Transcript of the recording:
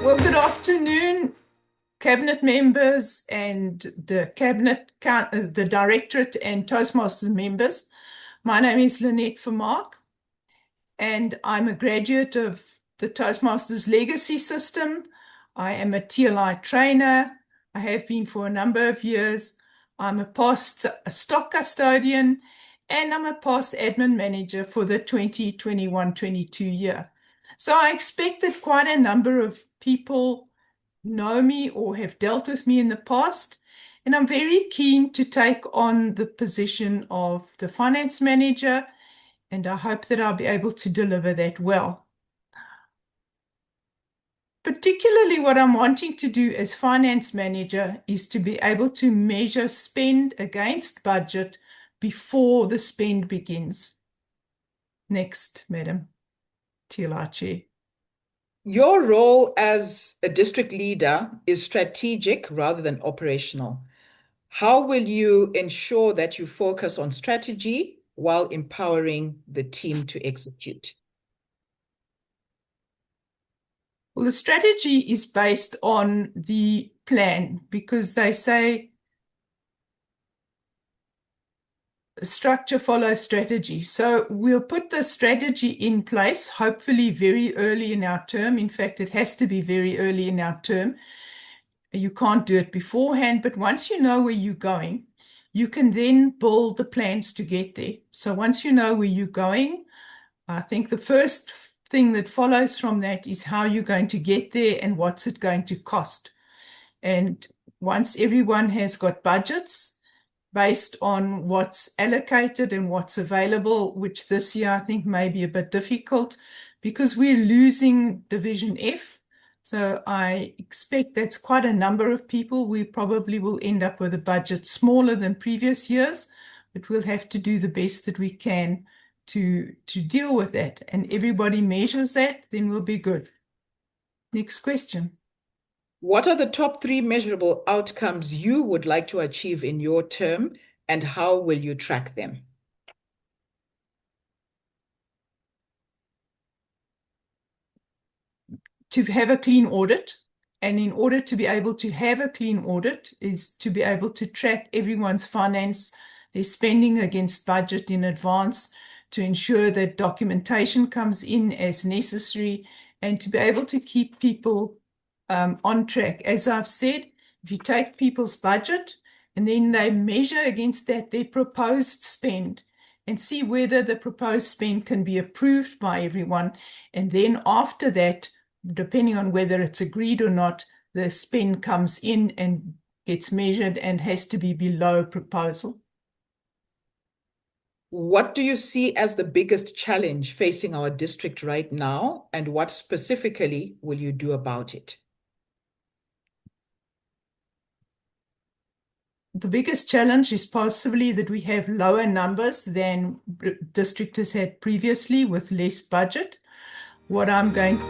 Well, good afternoon, Cabinet members and the the Directorate and Toastmasters members. My name is Lynnette Vermaak, and I'm a graduate of the Toastmasters Legacy System. I am a TLI trainer. I have been for a number of years. I'm a past stock custodian, and I'm a past admin manager for the 2021-22 year. So I expect that quite a number of people know me or have dealt with me in the past, and I'm very keen to take on the position of the finance manager, and I hope that I'll be able to deliver that well. Particularly what I'm wanting to do as finance manager is to be able to measure spend against budget before the spend begins. Next, Madam TLR Chair. Your role as a district leader is strategic rather than operational. How will you ensure that you focus on strategy while empowering the team to execute? Well, the strategy is based on the plan, because they say structure follows strategy. So we'll put the strategy in place, hopefully very early in our term. In fact, it has to be very early in our term. You can't do it beforehand, but once you know where you're going, you can then build the plans to get there. So once you know where you're going, I think the first thing that follows from that is how you're going to get there and what's it going to cost. And once everyone has got budgets based on what's allocated and what's available, which this year I think may be a bit difficult because we're losing Division F. So I expect that's quite a number of people. We probably will end up with a budget smaller than previous years, but we'll have to do the best that we can to deal with that. And everybody measures that, then we'll be good. Next question. What are the top 3 measurable outcomes you would like to achieve in your term, and how will you track them? To have a clean audit. And in order to be able to have a clean audit is to be able to track everyone's finance, their spending against budget in advance, to ensure that documentation comes in as necessary, and to be able to keep people on track. As I've said, if you take people's budget and then they measure against that their proposed spend and see whether the proposed spend can be approved by everyone, and then after that, depending on whether it's agreed or not, the spend comes in and gets measured and has to be below proposal. What do you see as the biggest challenge facing our district right now, and what specifically will you do about it? The biggest challenge is possibly that we have lower numbers than district has had previously with less budget. What I'm going